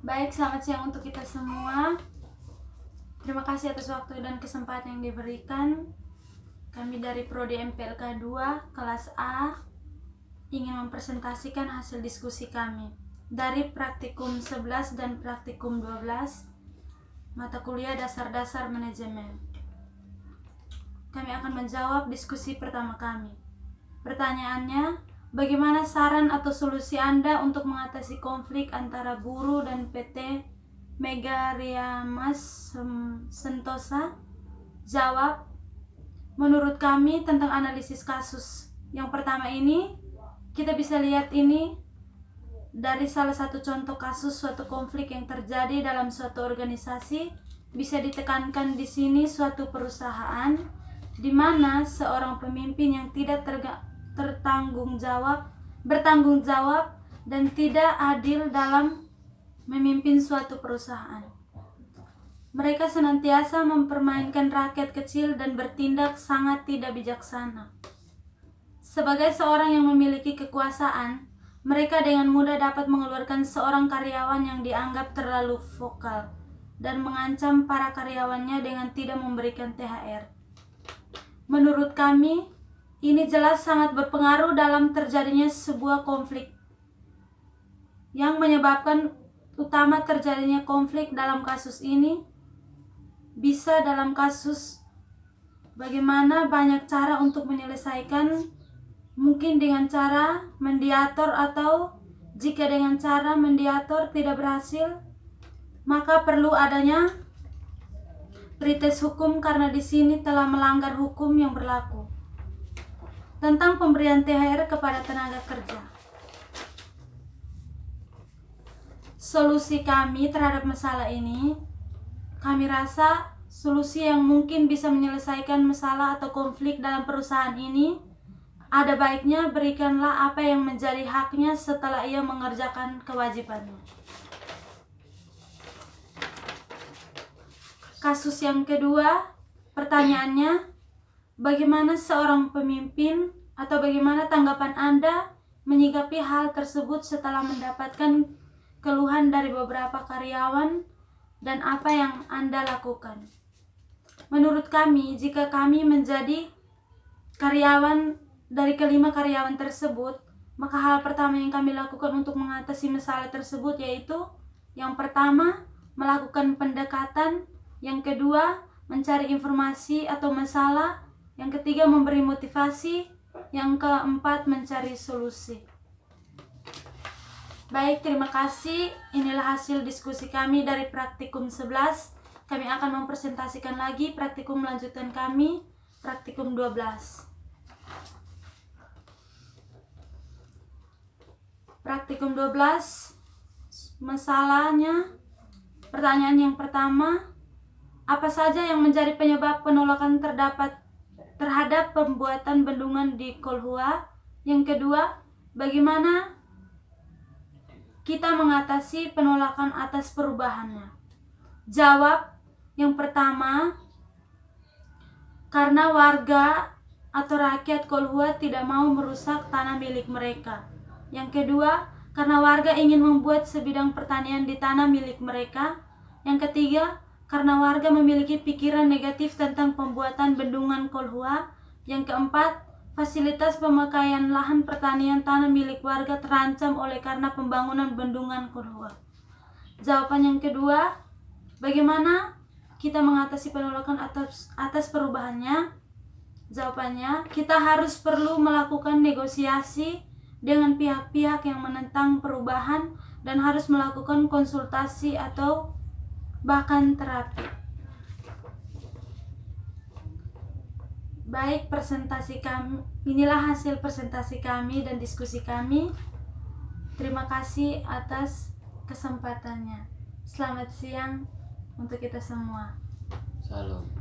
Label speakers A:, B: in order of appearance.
A: Baik, selamat siang untuk kita semua. Terima kasih atas waktu dan kesempatan yang diberikan. Kami dari Prodi MPLK 2 kelas A ingin mempresentasikan hasil diskusi kami dari praktikum 11 dan praktikum 12 mata kuliah dasar-dasar manajemen. Kami akan menjawab diskusi pertama kami. Pertanyaannya, bagaimana saran atau solusi Anda untuk mengatasi konflik antara buruh dan PT Mega Riamas Sentosa? Jawab, menurut kami tentang analisis kasus. Yang pertama ini, kita bisa lihat ini dari salah satu contoh kasus suatu konflik yang terjadi dalam suatu organisasi. Bisa ditekankan di sini suatu perusahaan di mana seorang pemimpin yang tidak bertanggung jawab dan tidak adil dalam memimpin suatu perusahaan. Mereka senantiasa mempermainkan rakyat kecil dan bertindak sangat tidak bijaksana. Sebagai seorang yang memiliki kekuasaan, mereka dengan mudah dapat mengeluarkan seorang karyawan yang dianggap terlalu vokal dan mengancam para karyawannya dengan tidak memberikan THR. Menurut kami, ini jelas sangat berpengaruh dalam terjadinya sebuah konflik. Yang menyebabkan utama terjadinya konflik dalam kasus ini bisa dalam kasus bagaimana banyak cara untuk menyelesaikan, mungkin dengan cara mediator, atau jika dengan cara mediator tidak berhasil, maka perlu adanya pretest hukum karena di sini telah melanggar hukum yang berlaku tentang pemberian THR kepada tenaga kerja. Solusi kami terhadap masalah ini, kami rasa solusi yang mungkin bisa menyelesaikan masalah atau konflik dalam perusahaan ini, ada baiknya berikanlah apa yang menjadi haknya setelah ia mengerjakan kewajibannya. Kasus yang kedua, pertanyaannya, bagaimana seorang pemimpin atau bagaimana tanggapan Anda menyikapi hal tersebut setelah mendapatkan keluhan dari beberapa karyawan dan apa yang Anda lakukan? Menurut kami, jika kami menjadi karyawan dari kelima karyawan tersebut, maka hal pertama yang kami lakukan untuk mengatasi masalah tersebut yaitu yang pertama, melakukan pendekatan, yang kedua, mencari informasi atau masalah, yang ketiga, memberi motivasi, yang keempat, mencari solusi. Baik, terima kasih. Inilah hasil diskusi kami dari praktikum 11. Kami akan mempresentasikan lagi praktikum lanjutan kami, praktikum 12. Praktikum 12, masalahnya, pertanyaan yang pertama, apa saja yang menjadi penyebab penolakan terhadap pembuatan bendungan di Kolhua? Yang kedua, bagaimana kita mengatasi penolakan atas perubahannya? Jawab, yang pertama, karena warga atau rakyat Kolhua tidak mau merusak tanah milik mereka. Yang kedua, karena warga ingin membuat sebidang pertanian di tanah milik mereka. Yang ketiga, karena warga memiliki pikiran negatif tentang pembuatan bendungan Kolhua. Yang keempat, fasilitas pemakaian lahan pertanian tanah milik warga terancam oleh karena pembangunan bendungan Kolhua. Jawaban yang kedua, bagaimana kita mengatasi penolakan atas perubahannya? Jawabannya, kita perlu melakukan negosiasi dengan pihak-pihak yang menentang perubahan dan harus melakukan konsultasi atau bahkan terapi. Baik, inilah hasil presentasi kami dan diskusi kami. Terima kasih atas kesempatannya. Selamat siang untuk kita semua.
B: Salam.